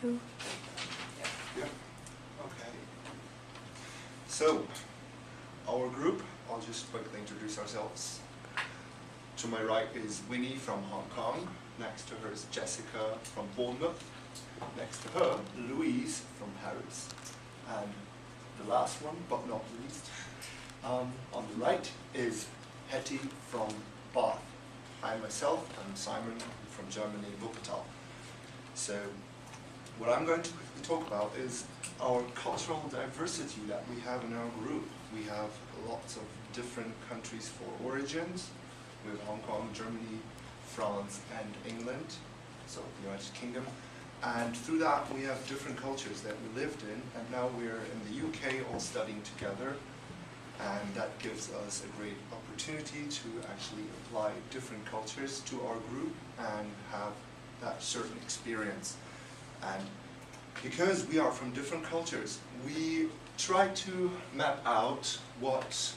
Cool. Yeah. Okay. So, our group, I'll just quickly introduce ourselves. To my right is Winnie from Hong Kong. Next to her is Jessica from Bournemouth. Next to her, Louise from Paris. And the last one, but not least, on the right is Hetty from Bath. I myself am Simon from Germany, Wuppertal. So what I'm going to quickly talk about is our cultural diversity that we have in our group. We have lots of different countries for origins. We have Hong Kong, Germany, France, and England, so the United Kingdom. And through that, we have different cultures that we lived in, and now we're in the UK all studying together. And that gives us a great opportunity to actually apply different cultures to our group and have that certain experience. And because we are from different cultures, we try to map out what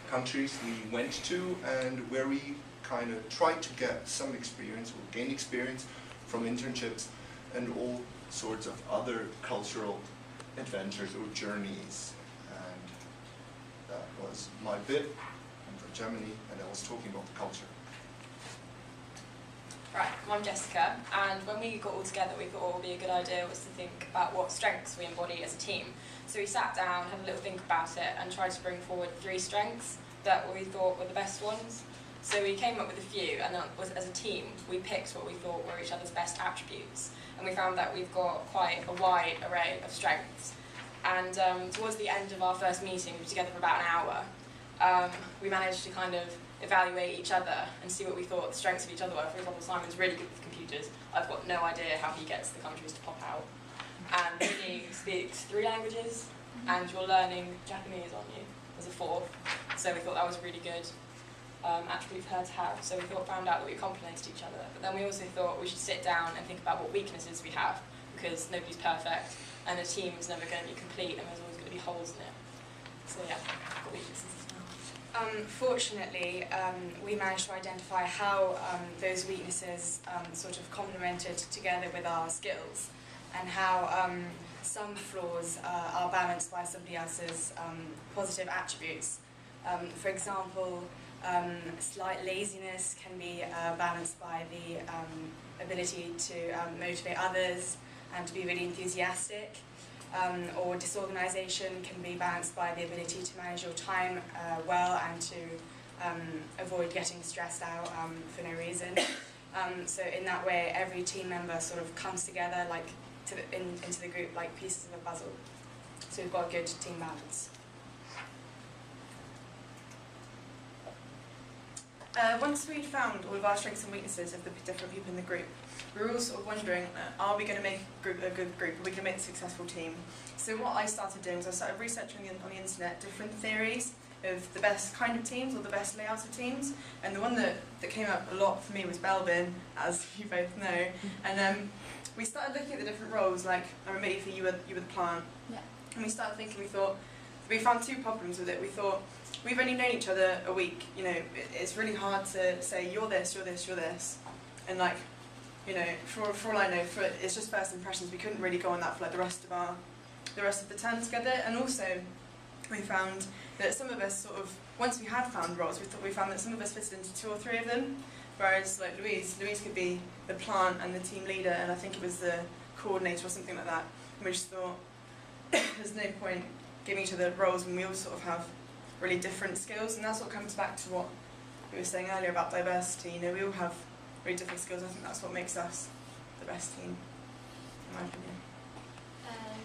countries we went to and where we kind of tried to get some experience or gain experience from internships and all sorts of other cultural adventures or journeys. And that was my bit. I'm from Germany and I was talking about the culture. Right, I'm Jessica, and when we got all together we thought what would be a good idea was to think about what strengths we embody as a team. So we sat down, had a little think about it and tried to bring forward 3 strengths that we thought were the best ones. So we came up with a few, and as a team we picked what we thought were each other's best attributes, and we found that we've got quite a wide array of strengths. And towards the end of our first meeting, we were together for about an hour, we managed to kind of evaluate each other and see what we thought the strengths of each other were. For example, Simon's really good with computers. I've got no idea how he gets the countries to pop out. And Winnie speaks 3 languages, and you're learning Japanese, aren't you, as a 4th. So we thought that was a really good attribute for her to have. So we found out that we complemented each other. But then we also thought we should sit down and think about what weaknesses we have, because nobody's perfect, and a team is never going to be complete, and there's always going to be holes in it. So yeah, got weaknesses. Fortunately, we managed to identify how those weaknesses sort of complemented together with our skills, and how some flaws are balanced by somebody else's positive attributes. For example, slight laziness can be balanced by the ability to motivate others and to be really enthusiastic. Or disorganisation can be balanced by the ability to manage your time well and to avoid getting stressed out for no reason. So in that way, every team member sort of comes together like into the group like pieces of a puzzle. So we've got a good team balance. Once we'd found all of our strengths and weaknesses of the different people in the group, we were all sort of wondering, are we going to make a good group? Are we going to make a successful team? So what I started doing was I started researching on the internet different theories of the best kind of teams or the best layouts of teams, and the one that came up a lot for me was Belbin, as you both know. And we started looking at the different roles. Like I remember Aoife, you were the plant, yeah. And we started thinking. We found 2 problems with it. We thought, we've only known each other a week. You know, it's really hard to say you're this, you're this, you're this, and like, you know, for all I know, it's just first impressions. We couldn't really go on that for like the rest of the term together. And also, we found that some of us sort of, once we had found roles, we found that some of us fitted into 2 or 3 of them. Whereas like Louise could be the plant and the team leader, and I think it was the coordinator or something like that. And we just thought there's no point giving each other roles when we all sort of have really different skills, and that's what comes back to what we were saying earlier about diversity. You know, we all have really different skills. I think that's what makes us the best team, in my opinion.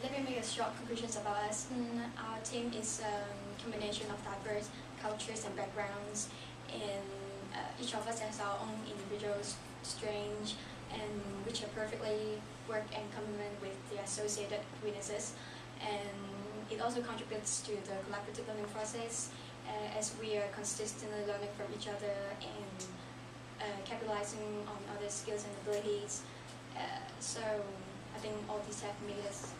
Let me make a short conclusion about us. Our team is a combination of diverse cultures and backgrounds, and each of us has our own individual strengths, and which are perfectly work and complement with the associated weaknesses. And it also contributes to the collaborative learning process, as we are consistently learning from each other and capitalizing on other skills and abilities. So I think all these have made us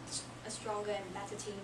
a stronger and better team.